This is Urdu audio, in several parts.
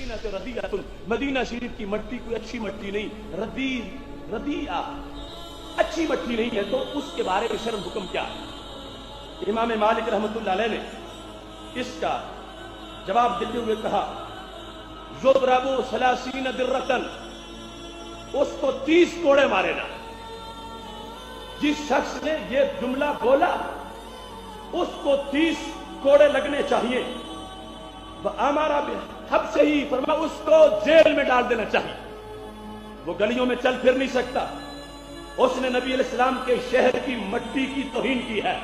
المدینہ ردیۃ، مدینہ شریف کی مٹی کوئی اچھی مٹی نہیں، ردیہ اچھی مٹی نہیں ہے، تو اس کے بارے میں شرع حکم کیا ہے؟ امام مالک رحمۃ اللہ علیہ نے اس کا جواب دیتے ہوئے کہا یضرب 30 درۃ، اس کو 30 کوڑے مارے نا۔ جس شخص نے یہ جملہ بولا اس کو 30 کوڑے لگنے چاہیے۔ ہمارا حب سے ہی فرما اس کو جیل میں ڈال دینا چاہیے، وہ گلیوں میں چل پھر نہیں سکتا۔ اس نے نبی علیہ السلام کے شہر کی مٹی کی توہین کی ہے،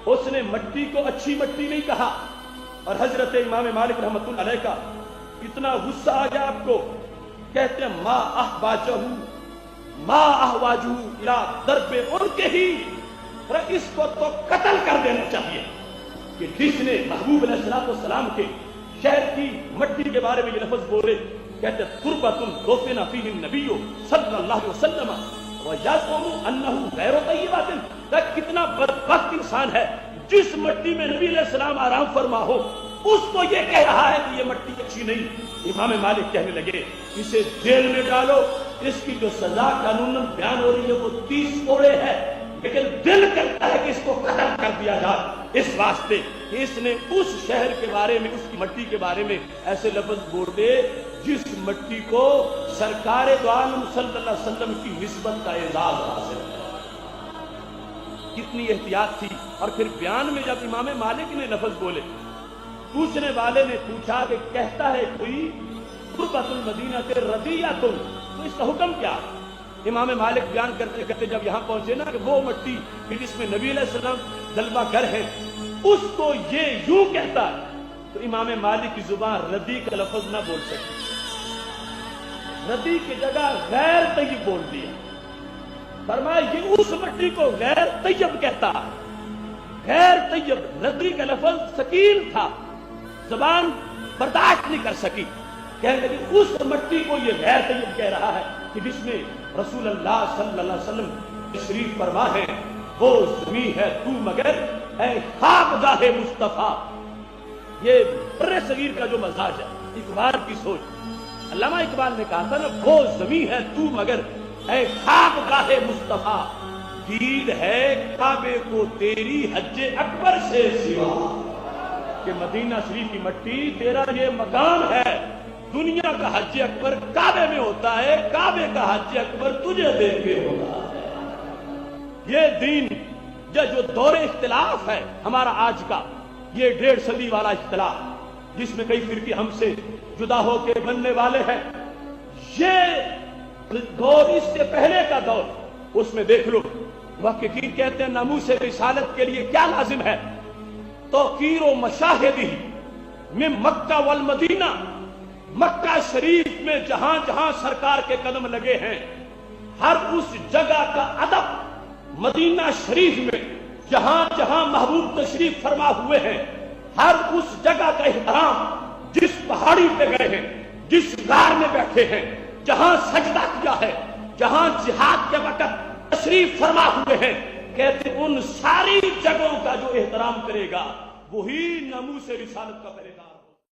اس نے مٹی کو اچھی مٹی نہیں کہا۔ اور حضرت امام مالک رحمۃ اللہ علیہ کا اتنا غصہ آ گیا آپ کو، کہتے ہیں ما احواجہ الی ضرب عنقہ، اس کو تو قتل کر دینا چاہیے کہ جس نے محبوب علیہ السلام کے شہر کی مٹی کے بارے میں یہ لفظ بولے۔ کہتے ہیں تربۃ دفن فیہ النبی صلی اللہ علیہ وسلم ویزعم انہ غیر طیبۃ، کتنا بدبخت انسان ہے جس مٹی میں نبی علیہ السلام آرام فرما ہو اس کو یہ کہہ رہا ہے کہ یہ مٹی اچھی نہیں۔ امام مالک کہنے لگے اسے جیل میں ڈالو، اس کی جو سزا قانون بیان ہو رہی ہے وہ 30 کوڑے ہے، لیکن دل کرتا ہے کہ اس کو قتل کر دیا جائے، اس واسطے کہ اس نے اس شہر کے بارے میں، اس کی مٹی کے بارے میں ایسے لفظ بولے جس مٹی کو سرکار دو عالم صلی اللہ علیہ وسلم کی نسبت کا اعزاز حاصل ہے۔ کتنی احتیاط تھی۔ اور پھر بیان میں جب امام مالک نے لفظ بولے، پوچھنے والے نے پوچھا کہ کہتا ہے کوئی تربۃ المدینہ ردیۃ، تو اس کا حکم کیا؟ امام مالک بیان کرتے کرتے جب یہاں پہنچے نا کہ وہ مٹی جس میں نبی علیہ السلام دلبہ گر ہے اس کو یہ یوں کہتا ہے، تو امام مالک کی زبان ردی کا لفظ نہ بول سکی، ردی کی جگہ غیر طیب بول دیا۔ فرمایا یہ اس مٹی کو غیر طیب کہتا ہے، غیر طیب، ردی کا لفظ ثقیل تھا، زبان برداشت نہیں کر سکی، کہنے لگی اس مٹی کو یہ غیر طیب کہہ رہا ہے کہ جس میں رسول اللہ صلی اللہ علیہ وسلم تشریف فرما ہے، وہ زمین ہے تو مگر اے خاکگاہ مصطفیٰ۔ یہ بر صغیر کا جو مزاج ہے، اقبال کی سوچ، علامہ اقبال نے کہا تھا نا وہ زمین ہے تو مگر اے خاکگاہ مصطفیٰ، دید ہے کعبے کو تیری حج اکبر سے سوا، کہ مدینہ شریف کی مٹی تیرا یہ مقام ہے، دنیا کا حج اکبر کعبے میں ہوتا ہے، کعبے کا حج اکبر تجھے دیکھ کے ہوتا ہے۔ یہ دین، یہ جو دور اختلاف ہے ہمارا آج کا، یہ 1.5 صدی والا اختلاف جس میں کئی فرقے ہم سے جدا ہو کے بننے والے ہیں، یہ دور اس سے پہلے کا دور، اس میں دیکھ لو محققین کہتے ہیں ناموس رسالت کے لیے کیا لازم ہے؟ توقیر و مشاہدی میں مکہ والمدینہ، مکہ شریف میں جہاں جہاں سرکار کے قدم لگے ہیں ہر اس جگہ کا ادب، مدینہ شریف میں جہاں جہاں محبوب تشریف فرما ہوئے ہیں ہر اس جگہ کا احترام، جس پہاڑی پہ گئے ہیں، جس غار میں بیٹھے ہیں، جہاں سجدہ کیا ہے، جہاں جہاد کے وقت تشریف فرما ہوئے ہیں، کہتے ان ساری جگہوں کا جو احترام کرے گا وہی ناموس رسالت کا کرے گا۔